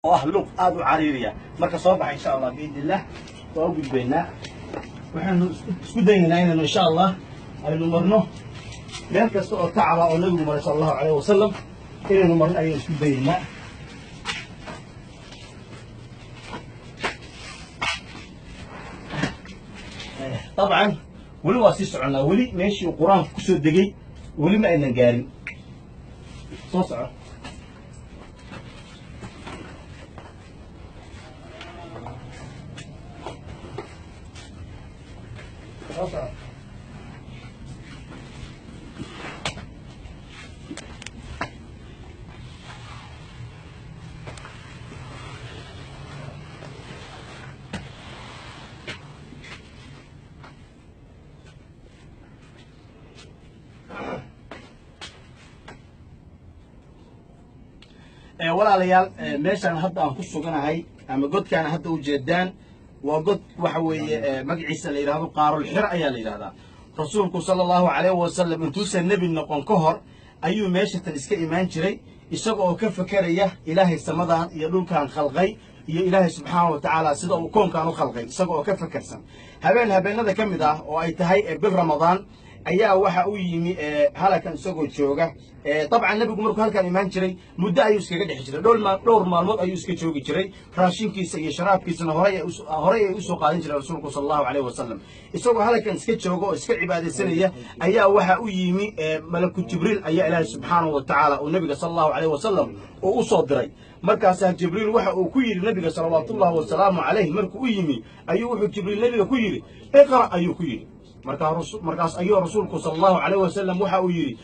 وأهلوك أدو عريرية مركز صباح إن شاء الله بإذن الله وأوجد بيننا وإحنا سكدينا إن شاء الله أيضا مرنو مركز تعالى النبي محمد صلى الله عليه وسلم إنه مرن أيضا سكدينا طبعا ولي واسيس عنا ولي ماشي القرآن في كسر دقي ولي ما إننا جاري صوصع walaalayaal meeshaan hadda aan ku suganahay ama godkaan hadda u jeedaan waa god waxa weeye magaciisa la yiraahdo qaarul xir ayaa la yiraahdaa rasuulku sallallahu alayhi wa sallam intuusan nabi noqon ka hor ayuu meesha tan iska imaan jiray isaga oo ka fakaraya ilaahay samadan iyo dhulkan khalqay iyo ilaahay subxaanahu wa ta'ala sida uu koonkan u khalqay isaga oo ka fakarsan habeenada kamid ah oo ay tahay bil ramadaan ayaa waxa uu yimi halakan isagoo jooga طبعا nabigu markuu halkan imaan jiray muddo ayuu iskaga dhixi jiray dhowr maalmood ayuu iska joogi jiray raashinkiisa iyo sharaabkiisana hore ay u soo qaadan jiray rasuulku sallallahu alayhi wasallam isagoo halkan iska joogo oo iska cibaadeysanaya ayaa waxa uu yimi malaku jibriil ayaa ilaahay subxaanahu wa ta'ala oo nabiga sallallahu alayhi wasallam oo u soo diray markaas jibriil waxa uu ku yiri nabiga sallallahu wa sallam alayhi markuu u yimi ayuu wuxuu jibriil nabiga ku yiri iqra ayuu ku yiri markaas ayuu rasuulku sallallahu alayhi wasallam waxa uu yiri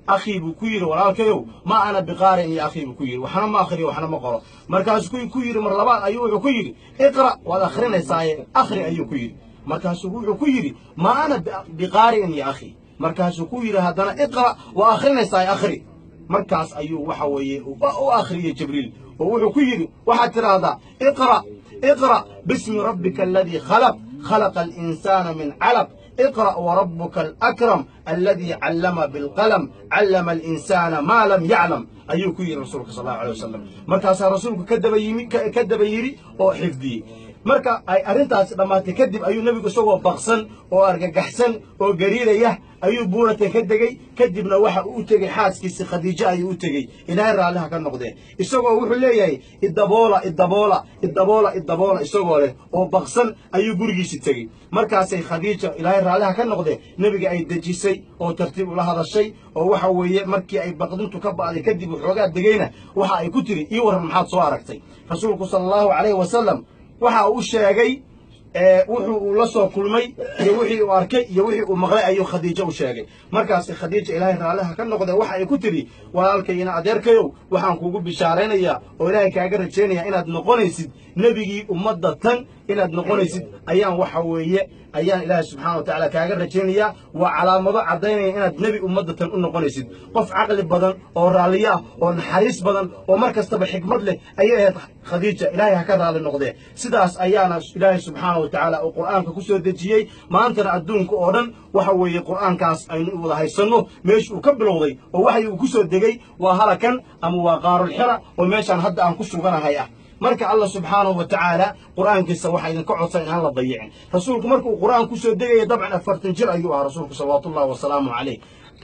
أخي بكير ولا كيو ما أنا بقارئ يا أخي بكير وحنا ما أخري وحنا ما قرأ مركز كير مرلبان أيوه كير اقرأ وآخرنا ساي أخري أيوه كير مركز كير ما أنا بقارئ يا أخي مركز كير هذا اقرأ وآخرنا ساي أخري مركز أيوه وحوي وآخري جبريل وهو كير وحتى هذا اقرأ باسم ربك الذي خلق الإنسان من علق اقرأ وربك الأكرم الذي علم بالقلم علم الإنسان ما لم يعلم أيوك يا رسولك صلى الله عليه وسلم مركز رسولك كذب يري أو حفظي marka ay arintaas dhamaatay kadib ayuu nabigu soo baqsan oo argagaxsan oo gariiraya ayuu buurata ka degay kadibna waxa uu tagay xaaskiisa khadiija ayuu u tagay ilaahay raaliha ka noqday isagoo wuxuu leeyahay idaboola isagoo leh oo baqsan ayuu gurigiisa tagay markaasay khadiija ilaahay raaliha ka noqday nabiga ay dajisay oo tartiib ula hadashay oo waxa weeye markii ay baqdintu ka baaday kadib xoogaa degayna waxa ay ku tiri ii waran maxaad soo aragtay rasuulku sallallahu alayhi wasallam waxa uu sheegay wuxuu la soo kulmay iyo wixii uu arkay iyo wixii uu maqlay ayuu khadiija u sheegay markaas khadiija ilaahay raalaha ka noqday waxa ay ku tiri walaalkayna adeerkayow waxaan kuugu bishaareynayaa oo ilaahay kaaga rajeynaya inaad noqonaysid nabigii ummadda tan inaad noqonaysid ayaan waxa weeye ayaan ilaahay subxaanahu wa ta'ala kaaga rajeynaya waa calaamado cadaynaya inaad nabi ummadda tan u noqonaysid qof caqli badan oo raaliyo ah oo naxariis badan oo markastaba xikmad leh ayay ahayd khadiija ilaahay ha ka raali noqdee sidaas ayaana ilaahay subxaanahu wa ta'ala oo qur'aanka ku soo dejiyey maantana adduunka oo dhan waxa weeye qur'aankaas aynu wada haysanno meesha uu ka bilowday oo waxa uu ku soo degay waa halakan ama waa qaarul xira oo meeshaan hadda aan ku suganahay ah marka Allah subhanahu wa ta'ala quraankiisa waxa idin ka codsan in aan la dayicin rasuulku markuu quraan ku soo degay dabcan 40 jir ayuu ahaa rasuulku sallallahu wa sallam alayhi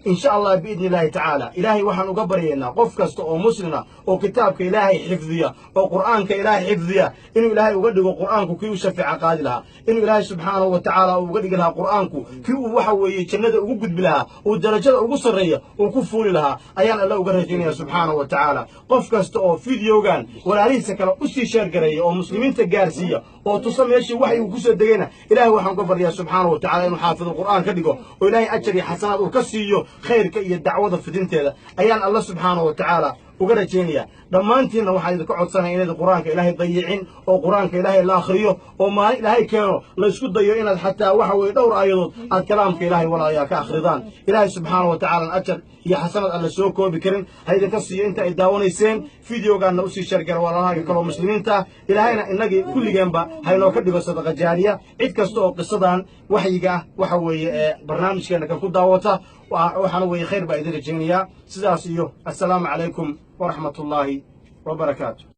إن شاء الله بإذن الله تعالى إلهي وحن قبرينا قف كست أو مسلنا أو كتابك إلهي حفظية أو قرآنك إلهي حفظية إنه إلهي وقدق قرآنك كي يشفع قادلها إنه إلهي سبحانه وتعالى وقدق لها قرآنك كي وحوي جنة وقد بلها والدرجة وقصرية وكفول لها أيان الله وقرجينها سبحانه وتعالى قف كست أو فيديو كان ولا ليس كلا أسي شرقرية أو مسلمين تجارسية أو تصل يشي وحي وكسر دقينا إلهي وحن قبرينا سبحانه وتعالى إنه حافظ القرآن كدقه وإلهي أجري حسنات وكسيه خيرك iyo dacwada fidinteeda ayaan Allah subhanahu wa ta'ala uga rajeynaya dhamaantiina waxa idin ka codsanay inaad quraanka ilaahay dayicin oo quraanka ilaahay la akhriyo oo ma ilaahay keeno la isku dayo inaad xataa waxa way dhowr aayadood aad kalaamka ilaahay walaaya ka akhridaan ilaahay subhanahu wa ta'ala ajr iyo xasanad alla soo koobi karin haydan ka siiyo inta ay daawanayseen fiidiyogaana u sii shargar walaalaha kale muslimiinta ilaahayna inagii kulligeenba hayno ka dhigo sadaqa jaariya cid kasta oo qisadan waxyiga waxa weeye barnaamijkeena ka ku daawata waxaan weeye khayr baa idin rajeynayaa sidaas iyo assalaamu calaykum ورحمة الله وبركاته.